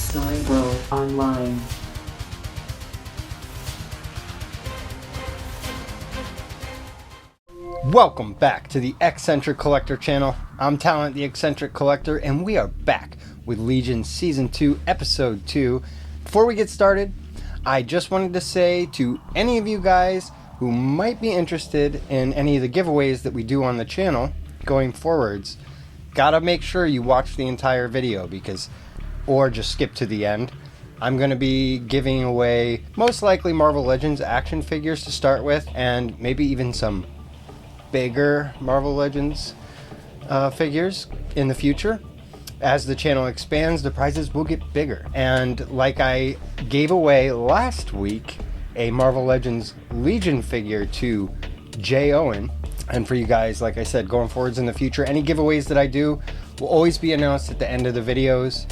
Story World Online. Welcome back to the X-Centric Collector channel. I'm Talent, the X-Centric Collector, and we are back with Legion Season 2, Episode 2. Before we get started, I just wanted to say to any of you guys who might be interested in any of the giveaways that we do on the channel going forwards, gotta make sure you watch the entire video or just skip to the end. I'm going to be giving away most likely Marvel Legends action figures to start with, and maybe even some bigger Marvel Legends figures in the future. As the channel expands, the prizes will get bigger. And like I gave away last week a Marvel Legends Legion figure to Jay Owen. And for you guys, like I said, going forwards in the future, any giveaways that I do will always be announced at the end of the videos.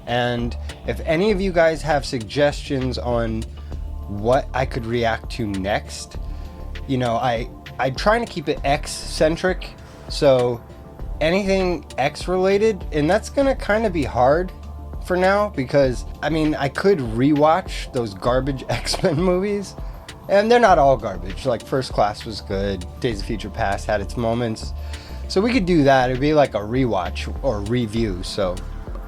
And if any of you guys have suggestions on what I could react to next, you know, I'm trying to keep it X-Centric, so anything X related, and that's gonna kind of be hard for now because, I mean, I could rewatch those garbage X-Men movies, and they're not all garbage. Like First Class was good, Days of Future Past had its moments, so we could do that. It'd be like a rewatch or review. So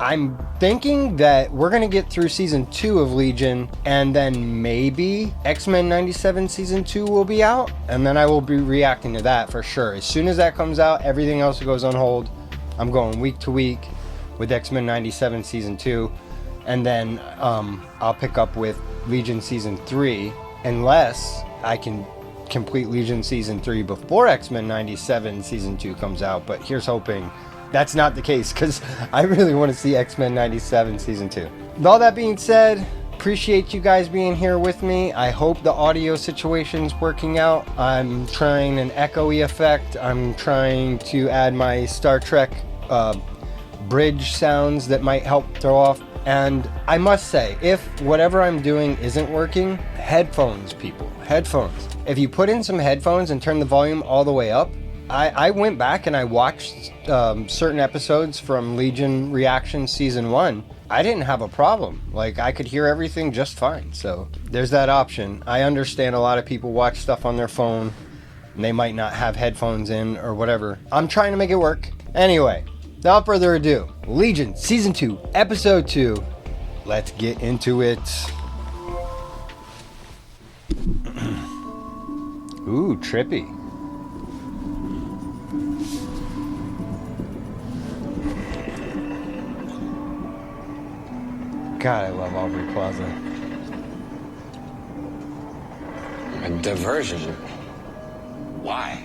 I'm thinking that we're going to get through Season 2 of Legion, and then maybe X-Men 97 Season 2 will be out, and then I will be reacting to that for sure. As soon as that comes out, everything else goes on hold. I'm going week to week with X-Men 97 Season 2, and then I'll pick up with Legion Season 3, unless I can complete Legion Season 3 before X-Men 97 Season 2 comes out, but here's hoping that's not the case, because I really want to see X-Men 97 Season 2. With all that being said, appreciate you guys being here with me. I hope the audio situation's working out. I'm trying an echoey effect. I'm trying to add my Star Trek bridge sounds that might help throw off. And I must say, if whatever I'm doing isn't working, headphones, people. Headphones. If you put in some headphones and turn the volume all the way up, I went back and I watched certain episodes from Legion Reaction Season 1. I didn't have a problem. Like, I could hear everything just fine. So there's that option. I understand a lot of people watch stuff on their phone and they might not have headphones in or whatever. I'm trying to make it work. Anyway, without further ado, Legion Season 2, Episode 2. Let's get into it. Ooh, trippy. God, I love Aubrey Plaza. A diversion? Why?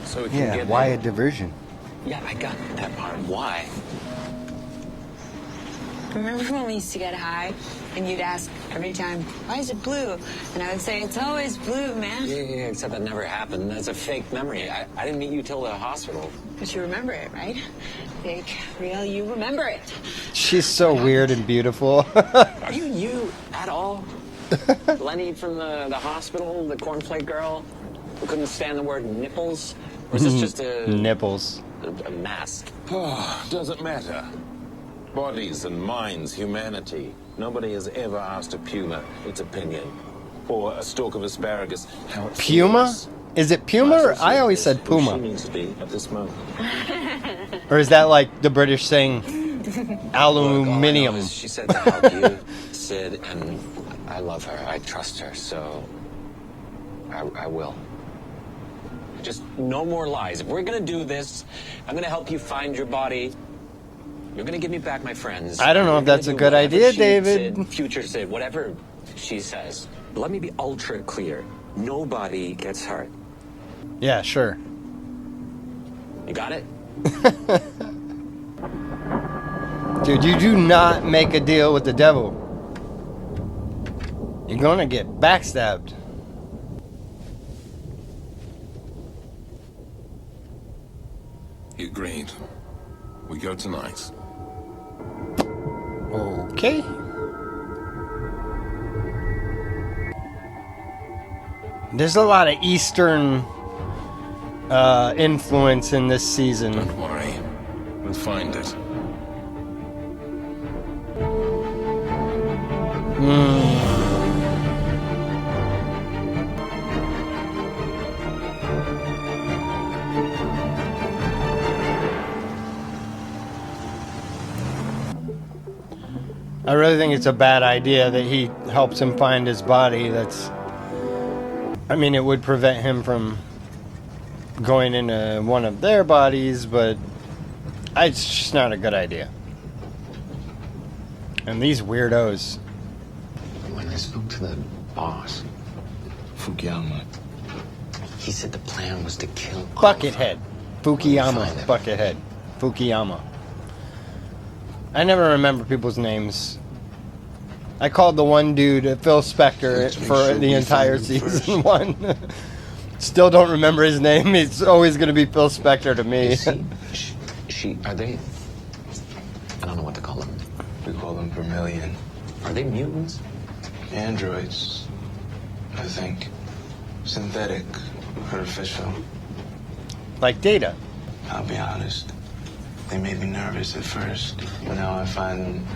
So we can get why in. a diversion? Yeah, I got that part. Why? Remember when we used to get high and you'd ask every time, why is it blue? And I would say, it's always blue, man. Yeah, except that never happened. That's a fake memory. I didn't meet you till the hospital. But you remember it, right? Fake, real, you remember it. She's so weird and beautiful. Are you at all? Lenny from the hospital, the cornflake girl who couldn't stand the word nipples? Or is this just a... Nipples. A mask? Oh, doesn't matter. Bodies and minds, humanity. Nobody has ever asked a puma its opinion. Or a stalk of asparagus how it Puma? feels. Is it Puma or I always said Who Puma? she needs to be at this moment. Or is that like the British saying Look, all I know aluminium? is she said to help you, Sid, and I love her. I trust her, so I will. Just no more lies. If we're gonna do this, I'm gonna help you find your body. You're gonna give me back my friends. I don't know You're if that's gonna a do good whatever idea, she David. Said, future Sid, whatever she says. Let me be ultra clear. Nobody gets hurt. Yeah, sure. You got it? Dude, you do not make a deal with the devil. You're gonna get backstabbed. He agreed. We go tonight. Okay. There's a lot of Eastern influence in this season. Don't worry. We'll find it. I really think it's a bad idea that he helps him find his body. I mean, it would prevent him from going into one of their bodies, but it's just not a good idea. And these weirdos. When I spoke to the boss, Fukuyama, he said the plan was to kill Buckethead. Fukuyama. Find him. Buckethead. Fukuyama. I never remember people's names. I called the one dude Phil Spector Let's make for sure the we entire find him season first. 1. Still don't remember his name. It's always going to be Phil Spector to me. Is she, are they, I don't know what to call them. We call them vermilion. Are they mutants? Androids, I think. Synthetic, artificial. Like Data. I'll be honest. They made me nervous at first, but now I find them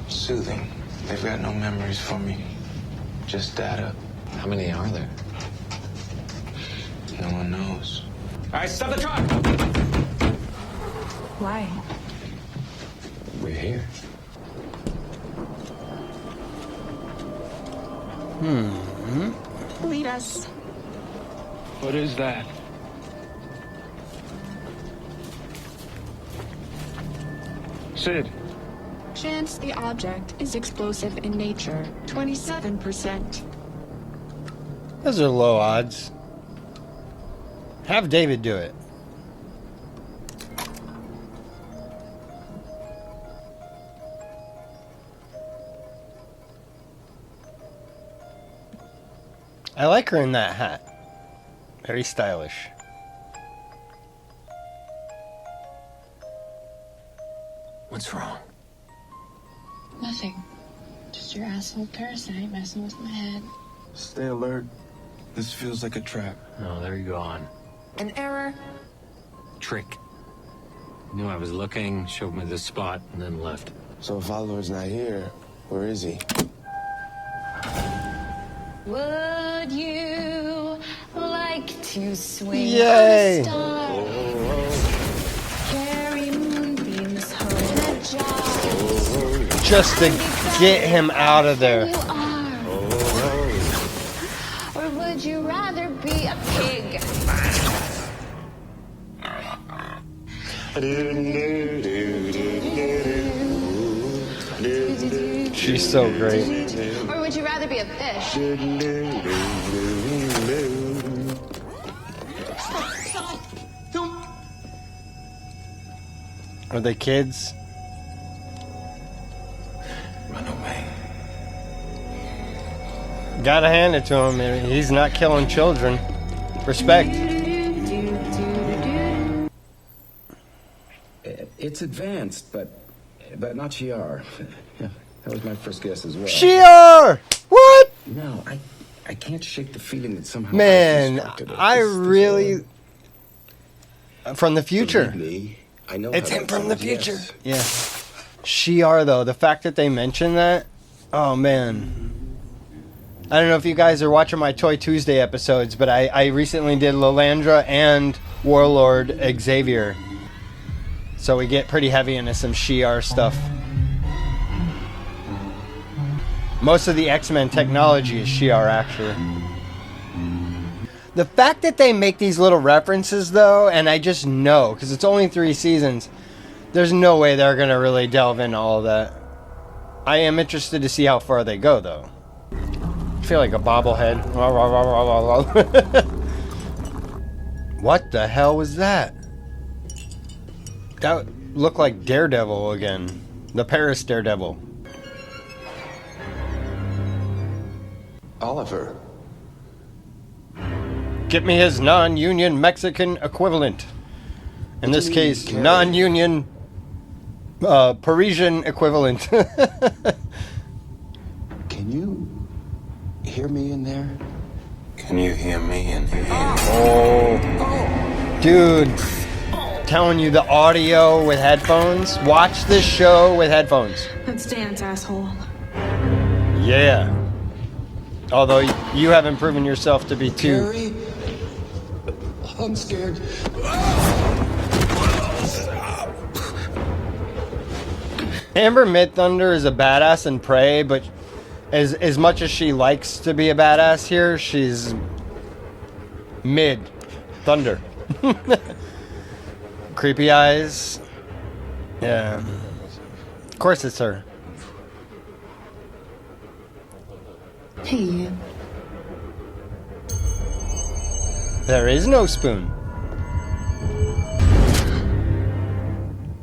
soothing. They've got no memories for me, just data. How many are there? No one knows. All right, stop the truck! Why? We're here. Lead us. What is that? Sid. Chance the object is explosive in nature. 27%. Those are low odds. Have David do it. I like her in that hat. Very stylish. What's wrong? Nothing. Just your asshole parasite messing with my head. Stay alert. This feels like a trap. Oh, there you go on. An error. Trick. Knew I was looking, showed me the spot, and then left. So if Oliver's not here, where is he? Would you like to swing Yay. on a star? Carry moonbeams home in a jar. Just to get him out of there. You are. Or would you rather be a pig? She's so great. Or would you rather be a fish? Are they kids? Run away. Gotta hand it to him. He's not killing children. Respect. It's advanced, but not Shiar. Yeah, that was my first guess as well. Shiar! What? No, I can't shake the feeling that somehow Man, constructed it. I This really... From the world- future. Believe me, I know It's how him that from the sounds, future. yes. Yeah. Shiar, though, the fact that they mention that, oh man. I don't know if you guys are watching my Toy Tuesday episodes, but I recently did Lilandra and Warlord Xavier. So we get pretty heavy into some Shiar stuff. Most of the X-Men technology is Shiar, actually. The fact that they make these little references, though, and I just know, because it's only 3 seasons, there's no way they're going to really delve into all that. I am interested to see how far they go, though. I feel like a bobblehead. What the hell was that? That looked like Daredevil again. The Paris Daredevil. Oliver. Get me his non-union Mexican equivalent. In this case, Carrie? non-union Parisian equivalent. Can you hear me in there? Can you hear me in here? Oh, dude. Telling you the audio with headphones. Watch this show with headphones. Let's dance, asshole. Yeah. Although you haven't proven yourself to be too... Carrie? I'm scared. Amber Mid-Thunder is a badass in Prey, but as much as she likes to be a badass here, she's Mid-Thunder. Creepy eyes. Yeah. Of course it's her. Hey, you. There is no spoon.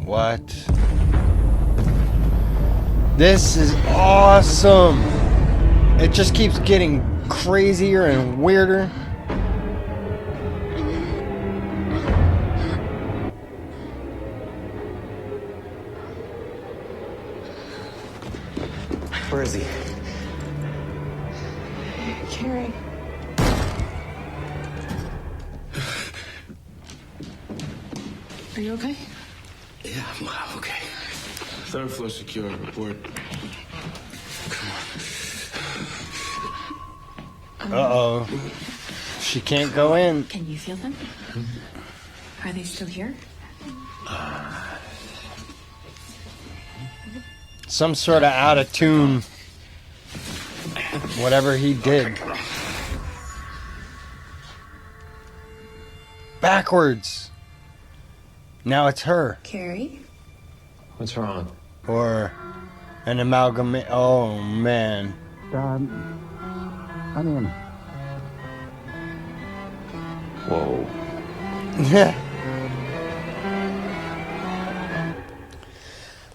What? This is awesome. It just keeps getting crazier and weirder. Where is he? Carrie. Are you okay? Yeah, I'm okay. Third floor secure. Report. Uh-oh. She can't go in. Can you feel them? Are they still here? Some sort of out of tune. Whatever he did. Backwards. Now it's her. Carrie? What's wrong? Or an amalgamate. Oh, man. I'm in. Whoa.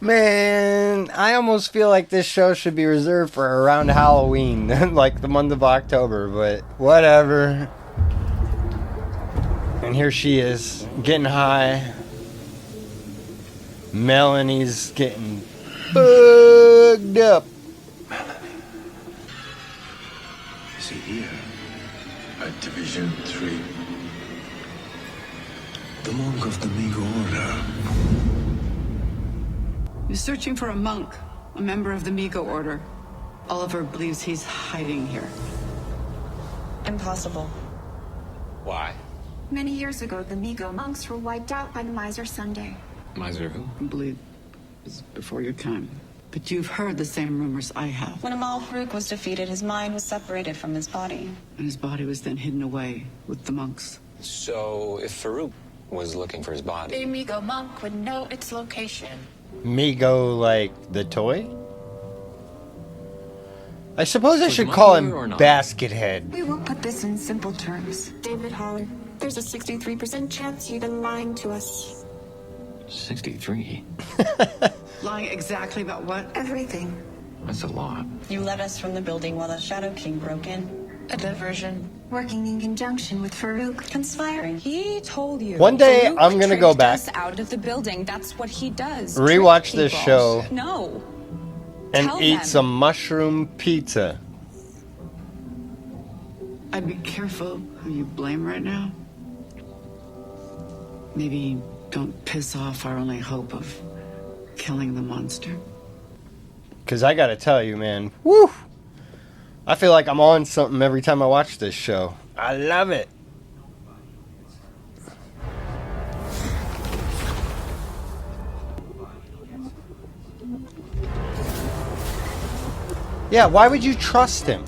Man, I almost feel like this show should be reserved for around Halloween, like the month of October, but whatever. And here she is, getting high. Melanie's getting bugged up. See here, at Division 3, the monk of the Migo Order. You're searching for a monk, a member of the Migo Order. Oliver believes he's hiding here. Impossible. Why? Many years ago, the Migo monks were wiped out by the Miser Sunday. Miser who? I believe it was before your time. But you've heard the same rumors I have. When Amal Farouk was defeated, his mind was separated from his body. And his body was then hidden away with the monks. So, if Farouk was looking for his body... A Migo monk would know its location. Migo, like the toy? I suppose I Was should it call muscular or him not? Baskethead. We will put this in simple terms. David Holler, there's a 63% chance you've been lying to us. 63? Lying exactly about what? Everything. That's a lot. You led us from the building while the Shadow King broke in. A diversion. Working in conjunction with Farouk. Conspiring. He told you. One day, Farouk I'm gonna go tricked back, us out of the building. That's what he does. rewatch trick this people. show, No. and Tell eat them. some mushroom pizza. I'd be careful who you blame right now. Maybe don't piss off our only hope of killing the monster. Because I gotta tell you, man, woo! I feel like I'm on something every time I watch this show. I love it. Yeah, why would you trust him?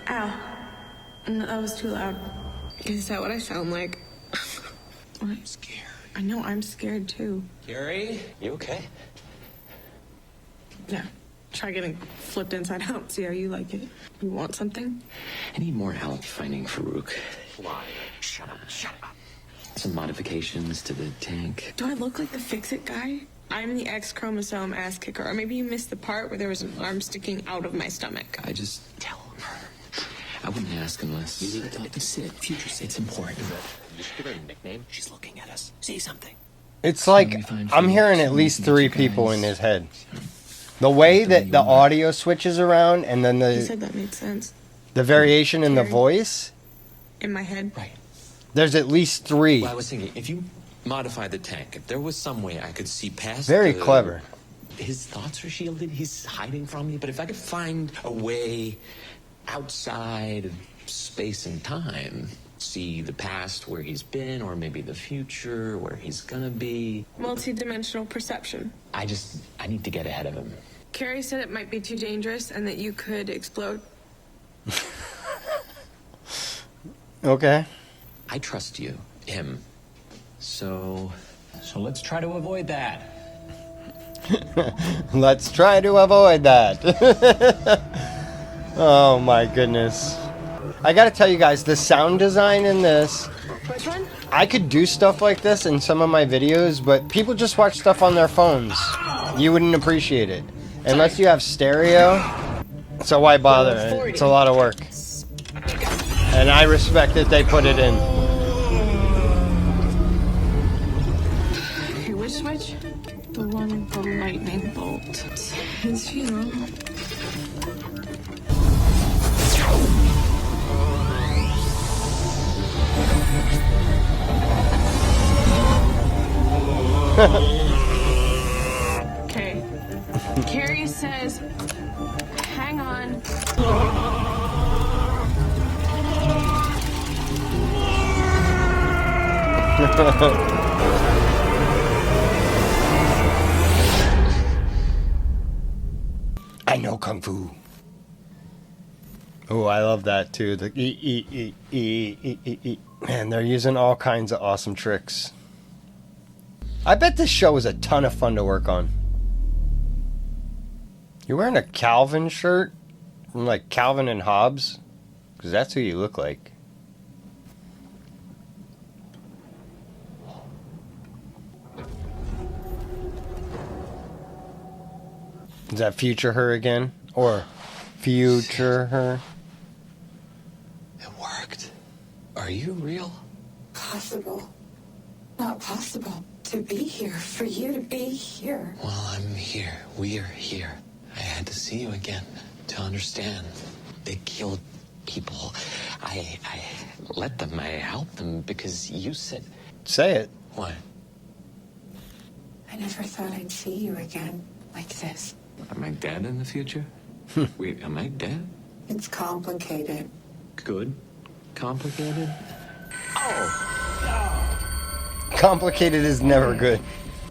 Ow. No, that was too loud. Is that what I sound like? I'm scared. I know, I'm scared too. Carrie? You okay? Yeah. Try getting flipped inside out. See how you like it. You want something? I need more help finding Farouk. Why? Shut up. Some modifications to the tank. Do I look like the fix-it guy? I'm the X chromosome ass kicker. Or maybe you missed the part where there was an arm sticking out of my stomach. I just tell her. I wouldn't ask unless... You need to talk to Sid. Future Sid. It's important. Just give her a nickname. She's looking at us. Say something. It's like I'm hearing at least 3 people in his head. The way that the audio switches around and then He said that made sense. the variation in the Carrie? voice, In my head. Right. there's at least 3. Well, I was thinking, if you modify the tank, if there was some way I could see past Very the clever. his thoughts are shielded. He's hiding from you. But if I could find a way outside of space and time, see the past where he's been, or maybe the future where he's gonna be. Multi-dimensional perception. I need to get ahead of him. Carrie said it might be too dangerous and that you could explode. Okay. I trust him. So let's try to avoid that. Let's try to avoid that. Oh my goodness. I gotta tell you guys, the sound design in this, Which one? I could do stuff like this in some of my videos, but people just watch stuff on their phones. You wouldn't appreciate it. Unless you have stereo, so why bother? It's a lot of work. And I respect that they put it in. Okay, which switch? The one with the lightning bolt. It's his funeral. Okay. Carrie says, hang on. I know Kung Fu. Oh, I love that too. The Man, they're using all kinds of awesome tricks. I bet this show is a ton of fun to work on. You're wearing a Calvin shirt from like Calvin and Hobbes? Because that's who you look like. Is that future her again? Or future her? It worked. Are you real? Possible. Not possible. To be here. For you to be here. Well, I'm here. We're here. I had to see you again to understand. They killed people. I let them. I helped them because you said... Say it. What? I never thought I'd see you again like this. Am I dead in the future? Wait, am I dead? It's complicated. Good? Complicated? Complicated is never good.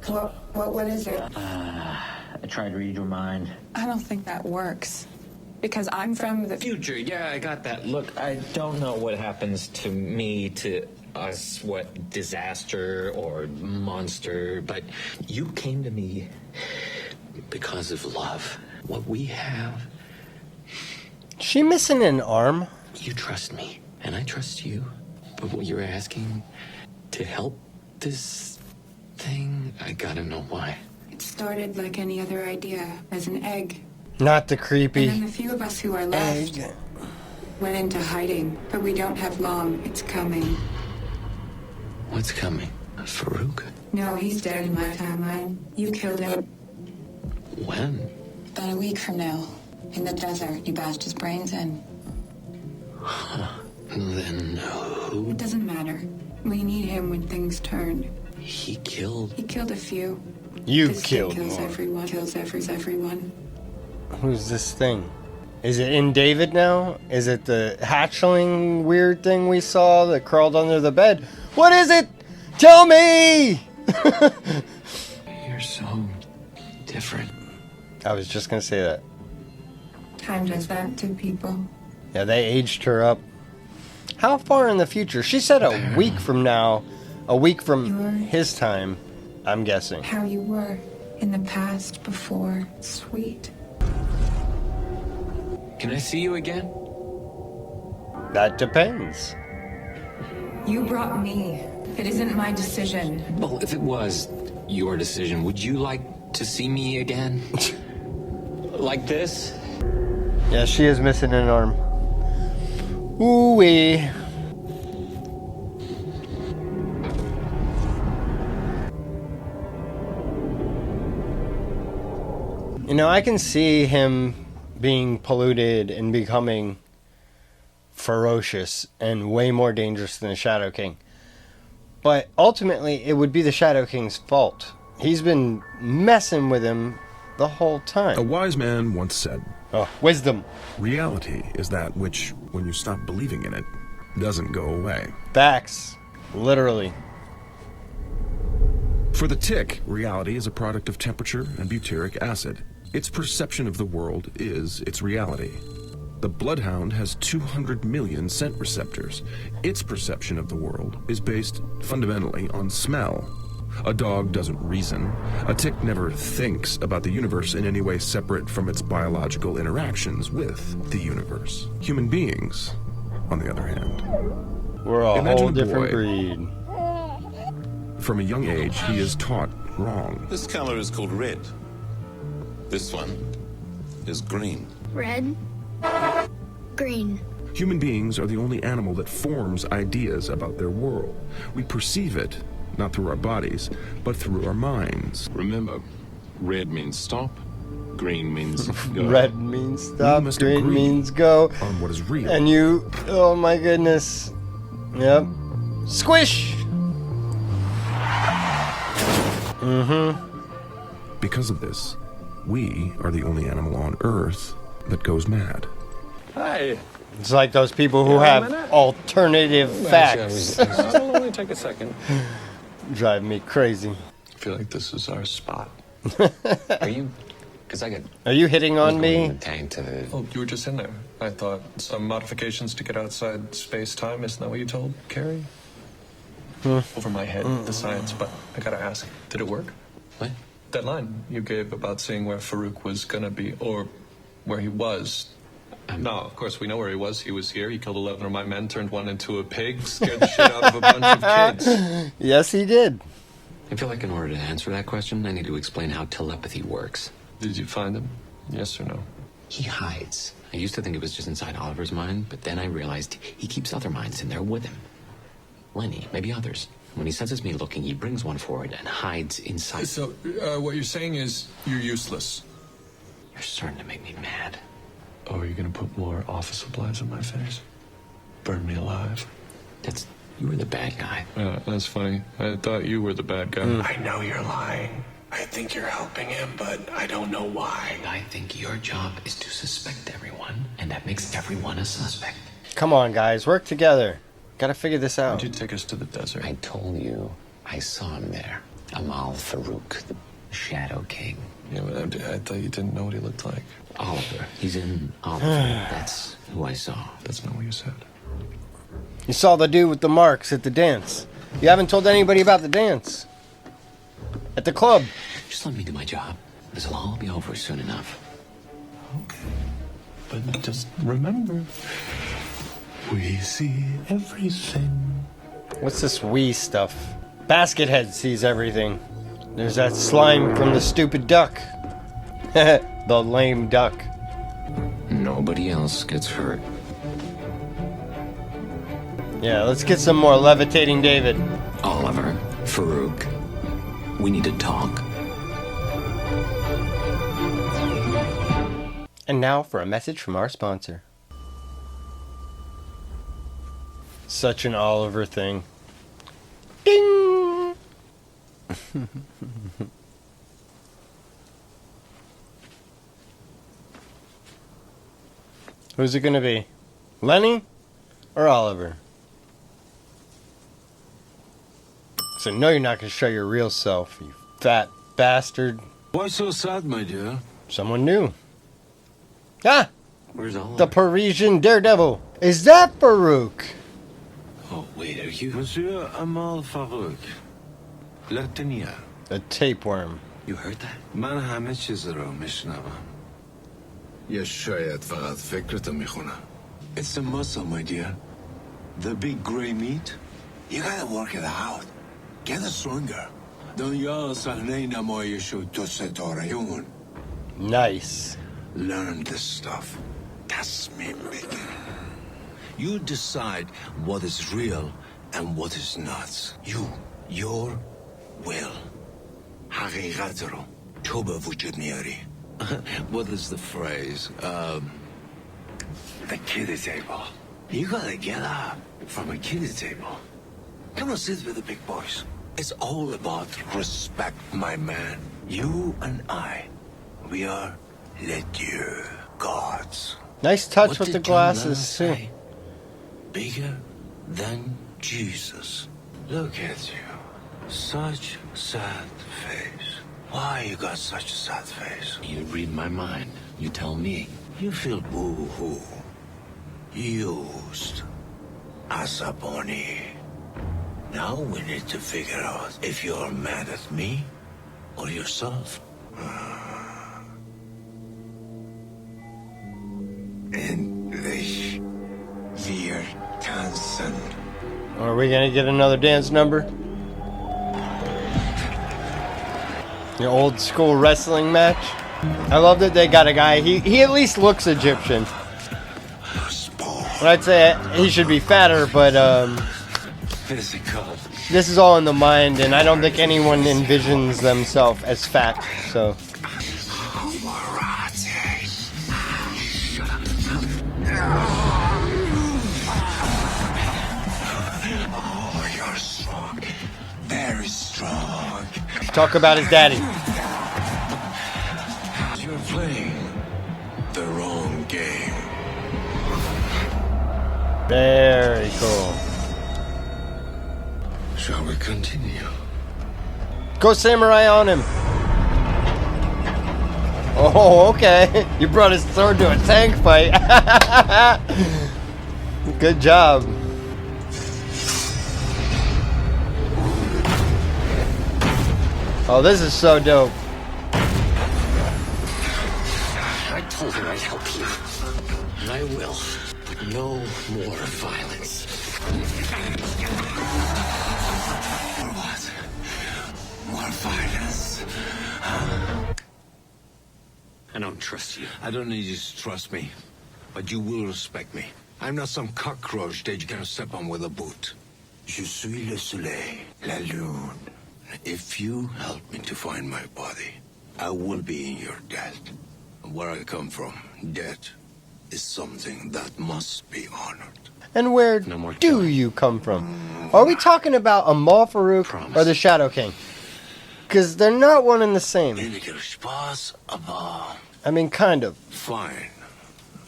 What is it? I tried to read your mind. I don't think that works. Because I'm from the Future, yeah, I got that. Look, I don't know what happens to me, to us, what disaster or monster, but you came to me because of love. What we have. She missing an arm? You trust me, and I trust you. But what you're asking to help this thing, I gotta know why. It started like any other idea, as an egg. Not the creepy And then the few of us who are left egg. went into hiding. But we don't have long. It's coming. What's coming? Farouk? No, he's dead in my timeline. You killed him. When? About a week from now. In the desert, you bashed his brains in. Then who? It doesn't matter. We need him when things turn. He killed? He killed a few. You This killed thing kills more. everyone. Kills everyone. Who's this thing? Is it in David now? Is it the hatchling weird thing we saw that crawled under the bed? What is it? Tell me! You're so different. I was just gonna say that. Time does that to people. Yeah, they aged her up. How far in the future? She said a week from now. A week from his time, I'm guessing. How you were in the past before. Sweet. Can I see you again? That depends. You brought me. It isn't my decision. Well, if it was your decision, would you like to see me again? Like this? Yeah, she is missing an arm. Ooh-wee. You know, I can see him being polluted and becoming ferocious and way more dangerous than the Shadow King. But ultimately, it would be the Shadow King's fault. He's been messing with him the whole time. A wise man once said, "Oh, wisdom. Reality is that which, when you stop believing in it, doesn't go away." Facts. Literally. For the tick, reality is a product of temperature and butyric acid. Its perception of the world is its reality. The bloodhound has 200 million scent receptors. Its perception of the world is based fundamentally on smell. A dog doesn't reason. A tick never thinks about the universe in any way separate from its biological interactions with the universe. Human beings, on the other hand, we're a imagine whole a different boy. breed. From a young age, he is taught wrong. This color is called red. This one is green. Red. Green. Human beings are the only animal that forms ideas about their world. We perceive it, not through our bodies, but through our minds. Remember, red means stop, green means go. Red means stop, green means go. On what is real. And you, oh my goodness. Yep. Squish! Because of this, we are the only animal on Earth that goes mad. Hi. It's like those people who have alternative facts. It'll only take a second. Drive me crazy. I feel like this is our spot. Are you? Because I get. Are you hitting on me? Tank to the... Oh, you were just in there. I thought some modifications to get outside space-time. Isn't that what you told Carrie? Over my head, the science, but I gotta ask, did it work? What? That line you gave about seeing where Farouk was gonna be, or where he was. No, of course, we know where he was. He was here. He killed 11 of my men, turned one into a pig, scared the shit out of a bunch of kids. Yes, he did. I feel like in order to answer that question, I need to explain how telepathy works. Did you find him? Yes or no? He hides. I used to think it was just inside Oliver's mind, but then I realized he keeps other minds in there with him. Lenny, maybe others. When he senses me looking, he brings one forward and hides inside. So, what you're saying is you're useless. You're starting to make me mad. Oh, are you gonna put more office supplies on my face? Burn me alive? You were the bad guy. Yeah, that's funny. I thought you were the bad guy. I know you're lying. I think you're helping him, but I don't know why. I think your job is to suspect everyone, and that makes everyone a suspect. Come on, guys. Work together. Gotta figure this out. Why'd you take us to the desert? I told you. I saw him there. Amal Farouk, the Shadow King. Yeah, but I thought you didn't know what he looked like. Oliver. He's in Oliver. That's who I saw. That's not what you said. You saw the dude with the marks at the dance. You haven't told anybody about the dance. At the club. Just let me do my job. This will all be over soon enough. Okay. But just remember, we see everything. What's this we stuff? Baskethead sees everything. There's that slime from the stupid duck. The lame duck. Nobody else gets hurt. Yeah, let's get some more levitating David. Oliver, Farouk, we need to talk. And now for a message from our sponsor. Such an Oliver thing. Ding! Who's it gonna be? Lenny or Oliver? So no, you're not gonna show your real self, you fat bastard. Why so sad, my dear? Someone new. Ah! Where's Oliver? The Parisian daredevil. Is that Farouk? Oh, wait, are you? Monsieur Amal Farouk. Latania. A tapeworm. You heard that? من همه چیز رو میشنوم. یا شاید فقط فکرتو میخونم. It's the muscle, my dear. The big gray meat. You gotta work it out. Get it stronger. دنیا صحنه نمایش و دو ستاره‌یون. Nice. Learn this stuff. تصمیم بگیر. You decide what is real and what is not. Your will. حقیقت رو تو به وجود میاری. What is the phrase? The kiddie table. You gotta get up from a kiddie table. Come and sit with the big boys. It's all about respect, my man. You and I We are les dieux, gods. Nice touch What with the did John Lennon glasses too. say? Bigger than Jesus. Look at you. Such sad face. Why you got such a sad face? You read my mind. You tell me. You feel boo-hoo. Used. As a pony. Now we need to figure out if you're mad at me or yourself. Endlich. Wir tanzen. Are we gonna get another dance number? The old school wrestling match. I love that they got a guy. He at least looks Egyptian. And I'd say he should be fatter, but Physical. this is all in the mind, and I don't think anyone envisions themselves as fat. So. Oh, you're strong. Very strong. Talk about his daddy. You're playing the wrong game. Very cool. Shall we continue? Go samurai on him. Oh, okay. You brought his sword to a tank fight. Good job. Oh, this is so dope. I told her I'd help you. And I will. But no more violence. What? More violence? I don't trust you. I don't need you to trust me, but you will respect me. I'm not some cockroach that you can step on with a boot. Je suis le soleil, la lune. If you help me to find my body, I will be in your debt. And where I come from, debt is something that must be honored. And where do you come from? Are we talking about Amal Farouk or the Shadow King? Because they're not one and the same. I mean, kind of. Fine.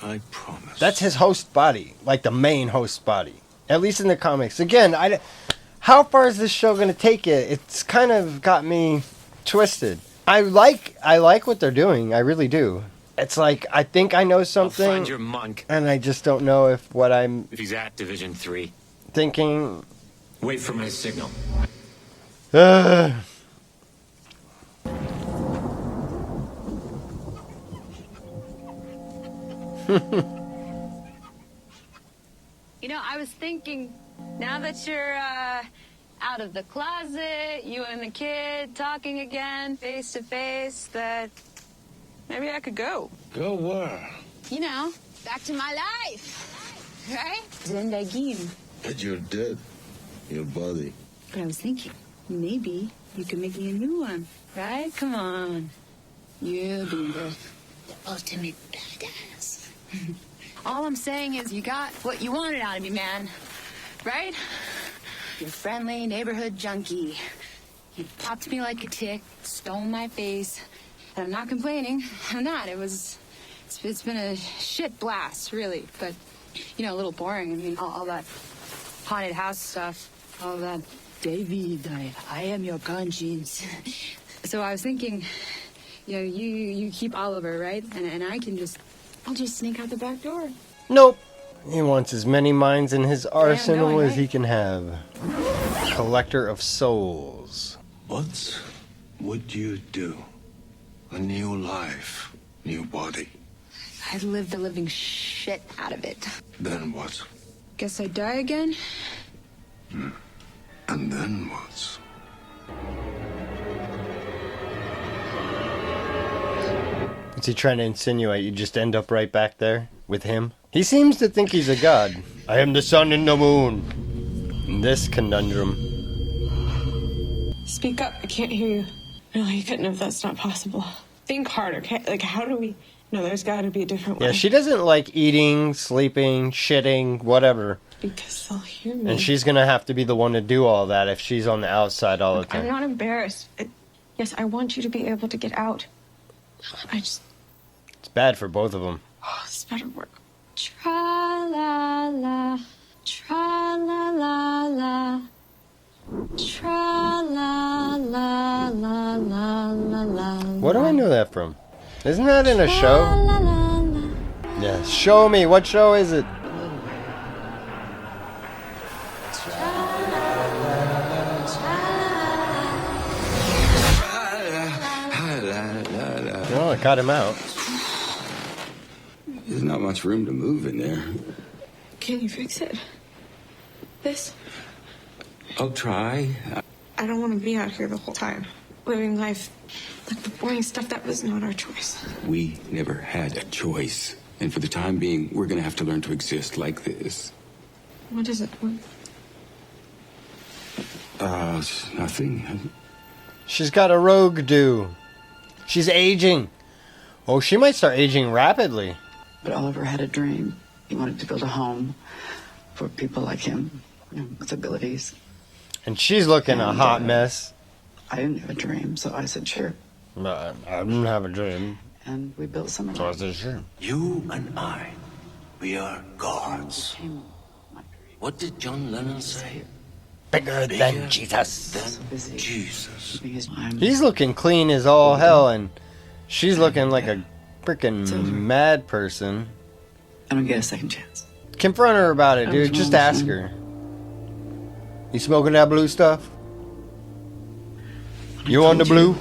I promise. That's his host body, like the main host body. At least in the comics. Again, how far is this show going to take it? It's kind of got me twisted. I like what they're doing. I really do. It's like, I think I know something. I'll find your monk. And I just don't know if what I'm If he's at Division 3. thinking. Wait for my signal. You know, I was thinking, now that you're out of the closet, you and the kid talking again, face to face, that maybe I could go. Go where? You know, back to my life, right? Zendagim. But you're dead. Your body. But I was thinking, maybe you could make me a new one, right? Come on. You being the ultimate badass. All I'm saying is you got what you wanted out of me, man. Right? You're friendly neighborhood junkie. You popped me like a tick, stole my face. And I'm not complaining. I'm not. It's been a shit blast, really. But, you know, a little boring. I mean, all that haunted house stuff. All that, David, I am your conscience. So I was thinking, you know, you keep Oliver, right? And I'll just sneak out the back door. Nope. He wants as many minds in his arsenal as he can have. Collector of souls. What would you do? A new life, new body. I'd live the living shit out of it. Then what? Guess I'd die again? And then what? What's he trying to insinuate? You just end up right back there with him? He seems to think he's a god. I am the sun and the moon. In this conundrum. Speak up. I can't hear you. No, you couldn't have. That's not possible. Think harder, okay? Like, how do we... No, there's got to be a different way. Yeah, she doesn't like eating, sleeping, shitting, whatever. Because they'll hear me. And she's going to have to be the one to do all that if she's on the outside all the time. I'm not embarrassed. Yes, I want you to be able to get out. It's bad for both of them. Oh, this better work. Tra-la-la, tra-la-la-la, tra-la-la-la-la-la-la. What do I know that from? Isn't that in a show? Yeah, show me. What show is it? Oh, I cut him out. There's not much room to move in there. Can you fix it? This? I'll try. I don't want to be out here the whole time, living life like the boring stuff that was not our choice. We never had a choice. And for the time being, we're gonna have to learn to exist like this. What is it? What? Nothing. She's got a rogue do. She's aging. Oh, she might start aging rapidly. But Oliver had a dream. He wanted to build a home for people like him, with abilities. And she's looking a hot mess. I didn't have a dream, so I said, sure. I didn't have a dream. And we built something. So I said, sure. You and I, we are gods. What did John Lennon say? Bigger than Jesus. Than Jesus. He's looking clean as all hell, and she's looking like a freaking mad person. I don't get a second chance. Confront her about it, dude. Just ask her. You smoking that blue stuff? You on the blue?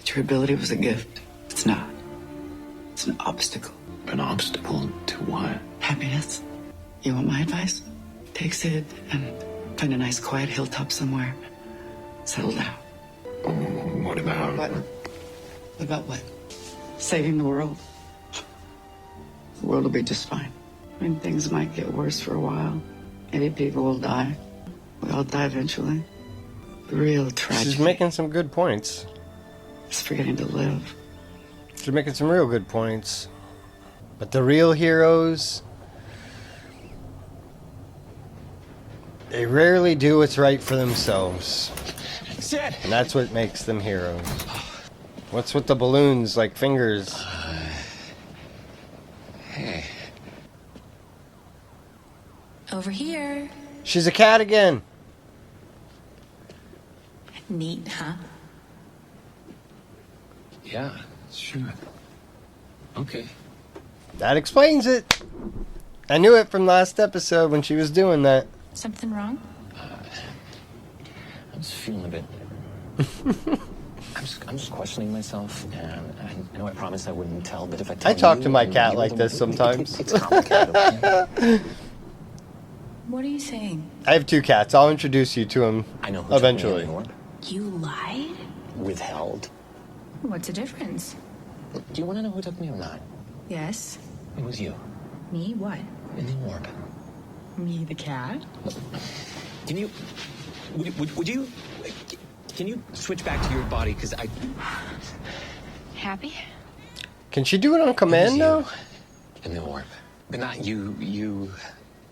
Your ability was a gift. It's not. It's an obstacle. An obstacle to what? Happiness. You want my advice? Take Sid and find a nice quiet hilltop somewhere. Settle down. What about... What? What about what? Saving the world. The world will be just fine. I mean, things might get worse for a while. Maybe people will die. We all die eventually. The real tragedy. She's making some good points. Just forgetting to live. She's making some real good points. But the real heroes, they rarely do what's right for themselves. Sid! And that's what makes them heroes. What's with the balloons like fingers? Hey. Over here. She's a cat again. Neat, huh? Yeah, sure. Okay. That explains it. I knew it from last episode when she was doing that. Something wrong? I'm just feeling a bit... I'm just questioning myself, and I know I promised I wouldn't tell, but if I tell I talk you, to my and cat you like don't- this sometimes. It's complicated, okay? What are you saying? I have 2 cats. I'll introduce you to them I know who eventually. took me on You lied? board. Withheld. What's the difference? Do you want to know who took me or not? Yes. It was you. Me? What? In the orb. Me, the cat? Can you... Would you... Can you switch back to your body? Because I... Happy? Can she do it on command now? In the orb. But not you...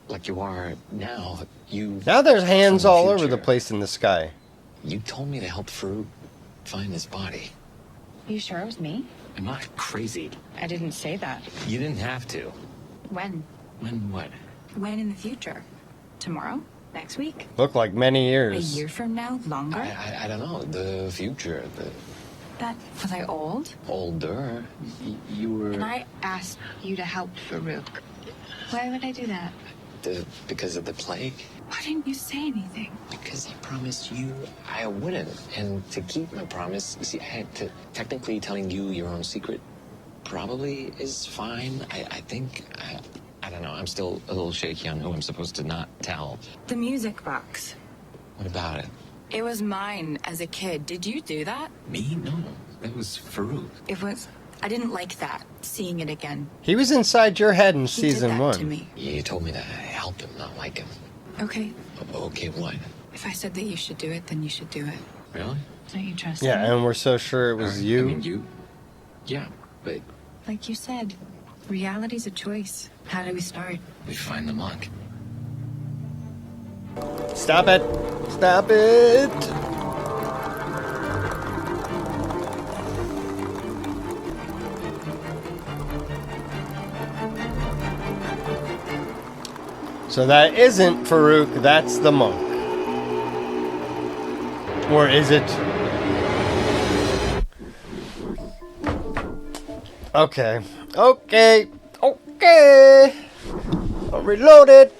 Like you are now. You... Now there's hands all over future. the place in the sky. You told me to help Farouk find his body. You sure it was me? Am I crazy? I didn't say that. You didn't have to. When? When what? When in the future? Tomorrow? Next week? Look like many A years. year from now? Longer? I don't know. The future. That was I old? Older. You were... And I asked you to help Farouk. Why would I do that? Because of the plague? Why didn't you say anything? Because I promised you I wouldn't. And to keep my promise, you see, I had to... Technically telling you your own secret probably is fine. I think... I don't know. I'm still a little shaky on who I'm supposed to not tell. The music box. What about it? It was mine as a kid. Did you do that? Me? No. That was Farouk. It was... I didn't like that, seeing it again. He was inside your head in He did season that 1. to me. You told me to help him, not like him. Okay. Okay, what? If I said that you should do it, then you should do it. Really? Don't you trust Yeah, me? and we're so sure it was you. I mean, you... Yeah, but Like you said, reality's a choice. How do we start? we find the monk. Stop it! Stop it! So that isn't Farouk, that's the monk. Or is it? Okay. I'll reload it.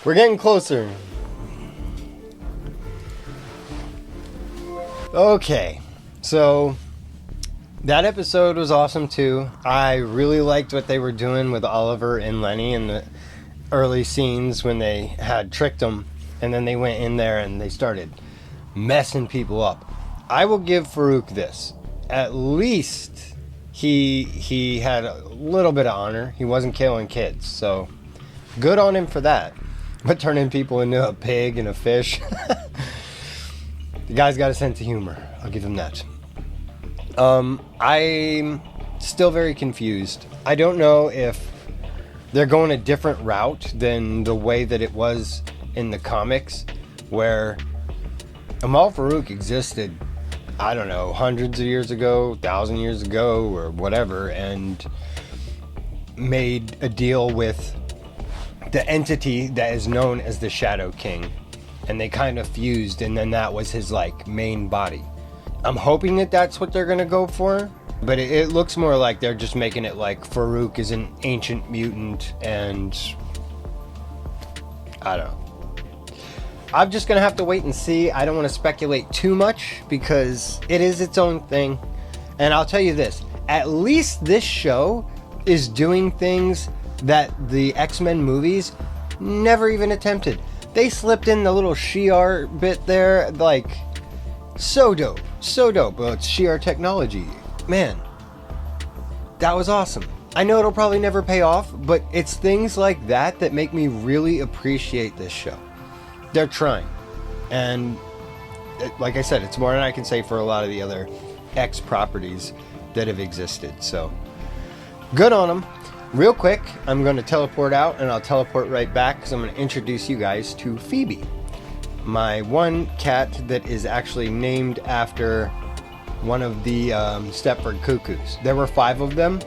We're getting closer. Okay. So that episode was awesome too. I really liked what they were doing with Oliver and Lenny in the early scenes when they had tricked them, and then they went in there and they started messing people up. I will give Farouk this. At least he had a little bit of honor. He wasn't killing kids, so good on him for that. But turning people into a pig and a fish, the guy's got a sense of humor. I'll give him that. I'm still very confused. I don't know if they're going a different route than the way that it was in the comics, where Amal Farouk existed, I don't know, hundreds of years ago, 1,000 years ago, or whatever, and made a deal with the entity that is known as the Shadow King, and they kind of fused, and then that was his like main body. I'm hoping that that's what they're gonna go for, but it looks more like they're just making it like Farouk is an ancient mutant, and I don't know. I'm just gonna have to wait and see. I don't want to speculate too much because it is its own thing. And I'll tell you this, at least this show is doing things that the X-Men movies never even attempted. They slipped in the little Shi'ar bit there, like, so dope. Well, it's Shi'ar technology. Man, that was awesome. I know it'll probably never pay off, but it's things like that that make me really appreciate this show. They're trying. And like I said, it's more than I can say for a lot of the other X properties that have existed. So, good on them. Real quick, I'm going to teleport out, and I'll teleport right back because I'm going to introduce you guys to Phoebe. My one cat that is actually named after one of the Stepford Cuckoos. There were 5 of them.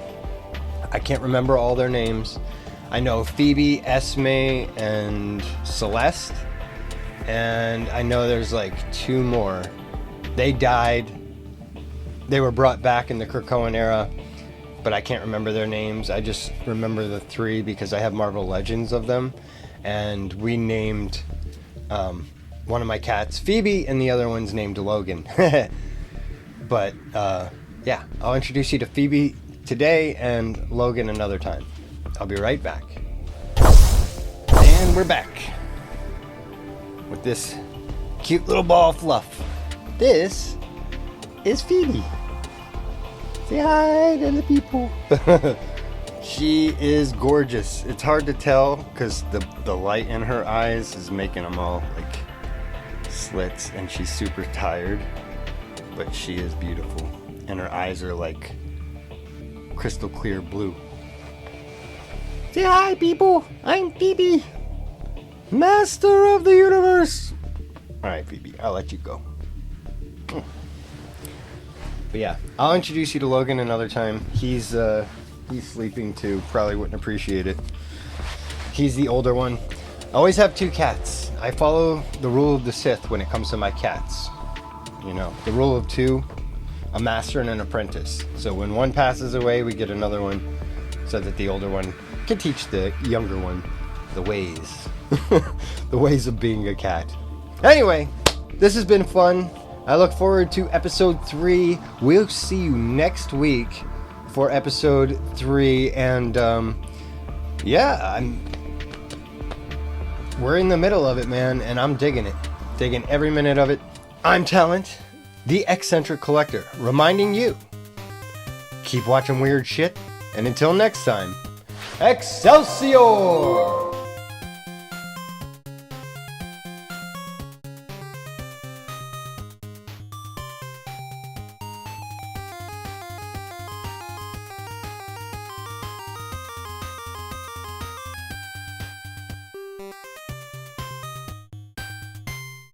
I can't remember all their names. I know Phoebe, Esme, and Celeste. And I know there's like 2 more. They died. They were brought back in the Krakoan era, but I can't remember their names. I just remember the 3 because I have Marvel Legends of them. And we named one of my cats Phoebe, and the other one's named Logan. But yeah, I'll introduce you to Phoebe today and Logan another time. I'll be right back. And we're back with this cute little ball of fluff. This is Phoebe. Say hi to the people. She is gorgeous. It's hard to tell because the light in her eyes is making them all like slits, and she's super tired, but she is beautiful, and her eyes are like crystal clear blue. Say hi, people. I'm Phoebe, master of the universe. All right, Phoebe, I'll let you go. But yeah, I'll introduce you to Logan another time. He's sleeping too. Probably wouldn't appreciate it. He's the older one. I always have 2 cats. I follow the rule of the Sith when it comes to my cats. You know, the rule of 2, a master and an apprentice. So when one passes away, we get another one so that the older one can teach the younger one the ways. The ways of being a cat. Anyway, this has been fun. I look forward to episode 3. We'll see you next week for episode 3. And yeah, we're in the middle of it, man, and I'm digging it. Digging every minute of it. I'm Talent, the X-Centric Collector, reminding you, keep watching weird shit, and until next time, Excelsior!